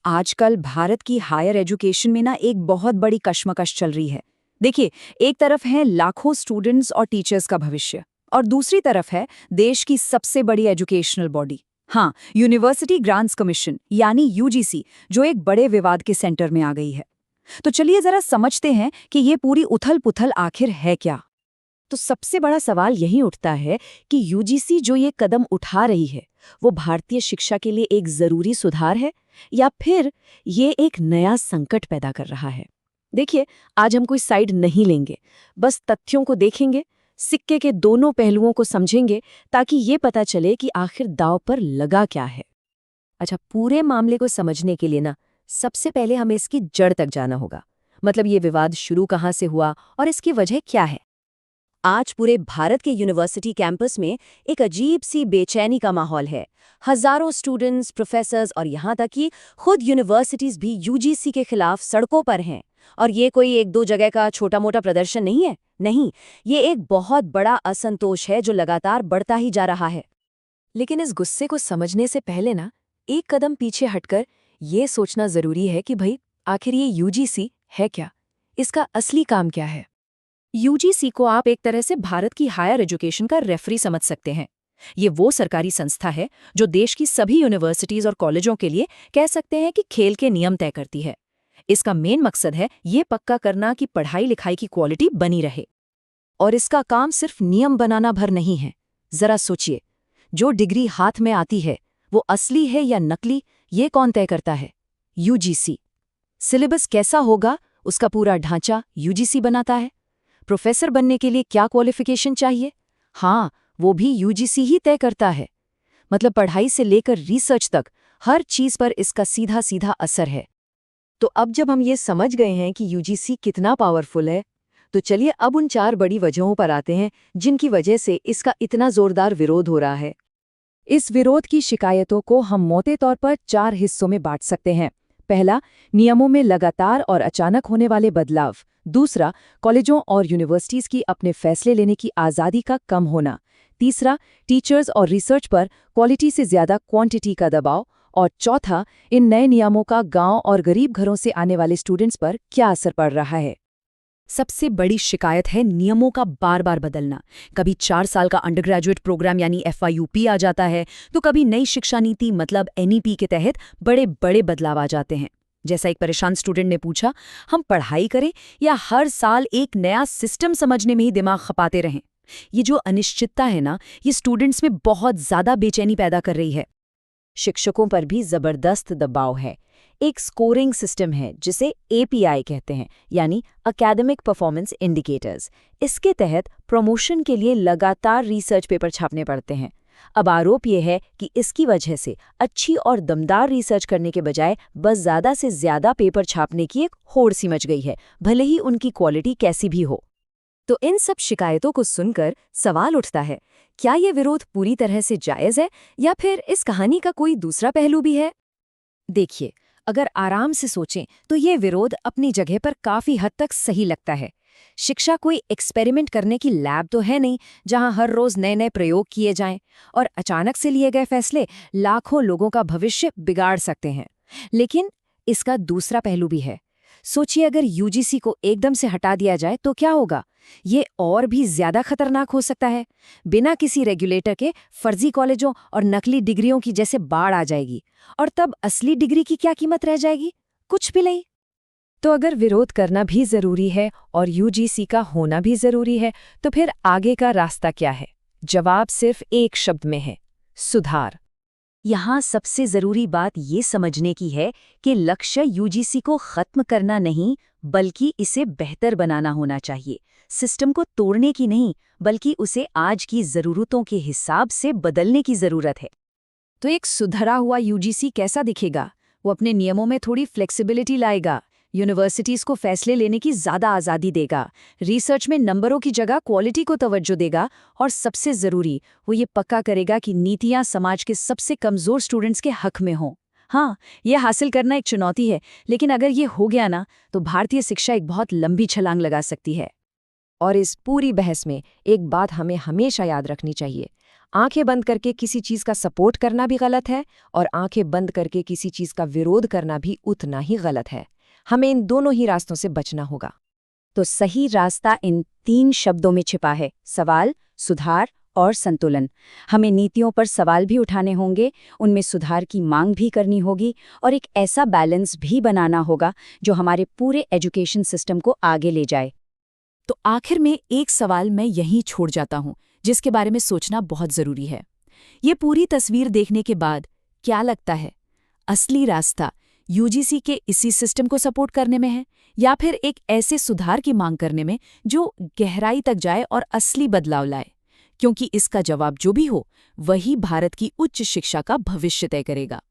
आजकल भारत की higher education में ना एक बहुत बड़ी कश्मकश चल रही है। देखिए, एक तरफ है लाखों स्टूडेंट्स और टीचर्स का भविष्य, और दूसरी तरफ है देश की सबसे बड़ी एजुकेशनल बॉडी, हाँ, यूनिवर्सिटी ग्रांट्स कमीशन यानी यूजीसी, जो एक बड़े विवाद के सेंटर में आ गई है। तो चलिए जरा समझते हैं कि ये पूरी उथल-पुथल आखिर है क्या। तो सबसे बड़ा सवाल यही उठता है कि यूजीसी जो ये कदम उठा रही है, वो भारतीय शिक्षा के लिए एक जरूरी सुधार है या फिर ये एक नया संकट पैदा कर रहा है। देखिए, आज हम कोई साइड नहीं लेंगे, बस तथ्यों को देखेंगे, सिक्के के दोनों पहलुओं को समझेंगे ताकि ये पता चले कि आखिर दांव पर लगा क्या है। अच्छा, पूरे मामले को समझने के लिए ना सबसे पहले हमें इसकी जड़ तक जाना होगा। मतलब ये विवाद शुरू कहाँ से हुआ और इसकी वजह क्या है। आज पूरे भारत के यूनिवर्सिटी कैंपस में एक अजीब सी बेचैनी का माहौल है। हजारों स्टूडेंट्स, प्रोफेसर्स और यहाँ तक कि खुद यूनिवर्सिटीज भी यूजीसी के खिलाफ सड़कों पर हैं। और ये कोई एक दो जगह का छोटा मोटा प्रदर्शन नहीं है, नहीं, ये एक बहुत बड़ा असंतोष है जो लगातार बढ़ता ही जा रहा है। लेकिन इस गुस्से को समझने से पहले ना एक कदम पीछे हटकर ये सोचना जरूरी है कि भाई आखिर ये यूजीसी है क्या, इसका असली काम क्या है। यूजीसी को आप एक तरह से भारत की हायर एजुकेशन का रेफरी समझ सकते हैं। ये वो सरकारी संस्था है जो देश की सभी यूनिवर्सिटीज और कॉलेजों के लिए कह सकते हैं कि खेल के नियम तय करती है। इसका मेन मकसद है ये पक्का करना कि पढ़ाई लिखाई की क्वालिटी बनी रहे। और इसका काम सिर्फ नियम बनाना भर नहीं है। जरा सोचिए, जो डिग्री हाथ में आती है वो असली है या नकली, ये कौन तय करता है? यूजीसी। सिलेबस कैसा होगा, उसका पूरा ढांचा यूजीसी बनाता है। प्रोफेसर बनने के लिए क्या क्वालिफिकेशन चाहिए, हाँ, वो भी यूजीसी ही तय करता है। मतलब पढ़ाई से लेकर रिसर्च तक हर चीज पर इसका सीधा सीधा असर है। तो अब जब हम ये समझ गए हैं कि यूजीसी कितना पावरफुल है, तो चलिए अब उन 4 बड़ी वजहों पर आते हैं जिनकी वजह से इसका इतना जोरदार विरोध हो रहा है। इस विरोध की शिकायतों को हम मोटे तौर पर 4 हिस्सों में बांट सकते हैं। पहला, नियमों में लगातार और अचानक होने वाले बदलाव। दूसरा, कॉलेजों और यूनिवर्सिटीज की अपने फैसले लेने की आज़ादी का कम होना। तीसरा, टीचर्स और रिसर्च पर क्वालिटी से ज्यादा क्वांटिटी का दबाव। और चौथा, इन नए नियमों का गांव और गरीब घरों से आने वाले स्टूडेंट्स पर क्या असर पड़ रहा है। सबसे बड़ी शिकायत है नियमों का बार बार बदलना। कभी 4 साल का अंडरग्रेजुएट प्रोग्राम यानी FIUP आ जाता है, तो कभी नई शिक्षा नीति मतलब NEP के तहत बड़े बड़े बदलाव आ जाते हैं। जैसा एक परेशान स्टूडेंट ने पूछा, हम पढ़ाई करें या हर साल एक नया सिस्टम समझने में ही दिमाग खपाते रहें। ये जो अनिश्चितता है ना, ये स्टूडेंट्स में बहुत ज्यादा बेचैनी पैदा कर रही है। शिक्षकों पर भी जबरदस्त दबाव है। एक स्कोरिंग सिस्टम है जिसे API कहते हैं, यानी एकेडमिक परफॉर्मेंस इंडिकेटर्स। इसके तहत प्रमोशन के लिए लगातार रिसर्च पेपर छापने पड़ते हैं। अब आरोप यह है कि इसकी वजह से अच्छी और दमदार रिसर्च करने के बजाय बस ज़्यादा से ज़्यादा पेपर छापने की एक होड़ सी मच गई है, भले ही उनकी क्वालिटी कैसी भी हो। तो इन सब शिकायतों को सुनकर सवाल उठता है, क्या ये विरोध पूरी तरह से जायज़ है या फिर इस कहानी का कोई दूसरा पहलू भी है? देखिए, अगर आराम से सोचें तो ये विरोध अपनी जगह पर काफी हद तक सही लगता है। शिक्षा कोई एक्सपेरिमेंट करने की लैब तो है नहीं जहां हर रोज नए नए प्रयोग किए जाएं, और अचानक से लिए गए फैसले लाखों लोगों का भविष्य बिगाड़ सकते हैं। लेकिन इसका दूसरा पहलू भी है। सोचिए, अगर यूजीसी को एकदम से हटा दिया जाए तो क्या होगा? ये और भी ज्यादा खतरनाक हो सकता है। बिना किसी रेगुलेटर के फर्जी कॉलेजों और नकली डिग्रियों की जैसे बाढ़ आ जाएगी, और तब असली डिग्री की क्या कीमत रह जाएगी? कुछ भी नहीं। तो अगर विरोध करना भी जरूरी है और यूजीसी का होना भी जरूरी है, तो फिर आगे का रास्ता क्या है? जवाब सिर्फ एक शब्द में है, सुधार। यहाँ सबसे जरूरी बात ये समझने की है कि लक्ष्य यूजीसी को खत्म करना नहीं, बल्कि इसे बेहतर बनाना होना चाहिए। सिस्टम को तोड़ने की नहीं, बल्कि उसे आज की जरूरतों के हिसाब से बदलने की जरूरत है। तो एक सुधरा हुआ यूजीसी कैसा दिखेगा? वो अपने नियमों में थोड़ी फ्लेक्सिबिलिटी लाएगा, यूनिवर्सिटीज को फैसले लेने की ज्यादा आज़ादी देगा, रिसर्च में नंबरों की जगह क्वालिटी को तवज्जो देगा, और सबसे जरूरी, वो ये पक्का करेगा कि नीतियां समाज के सबसे कमजोर स्टूडेंट्स के हक में हों। हाँ, ये हासिल करना एक चुनौती है, लेकिन अगर ये हो गया ना, तो भारतीय शिक्षा एक बहुत लंबी छलांग लगा सकती है। और इस पूरी बहस में एक बात हमें हमेशा याद रखनी चाहिए, आंखें बंद करके किसी चीज का सपोर्ट करना भी गलत है और आंखें बंद करके किसी चीज का विरोध करना भी उतना ही गलत है। हमें इन दोनों ही रास्तों से बचना होगा। तो सही रास्ता इन 3 शब्दों में छिपा है: सवाल, सुधार और संतुलन। हमें नीतियों पर सवाल भी उठाने होंगे, उनमें सुधार की मांग भी करनी होगी और एक ऐसा बैलेंस भी बनाना होगा जो हमारे पूरे एजुकेशन सिस्टम को आगे ले जाए। तो आखिर में एक सवाल मैं यहीं छोड़ जाता हूं, जिसके बारे में सोचना बहुत जरूरी है। ये पूरी तस्वीर देखने के बाद क्या लगता है, असली रास्ता यूजीसी के इसी सिस्टम को सपोर्ट करने में है या फिर एक ऐसे सुधार की मांग करने में जो गहराई तक जाए और असली बदलाव लाए? क्योंकि इसका जवाब जो भी हो, वही भारत की उच्च शिक्षा का भविष्य तय करेगा।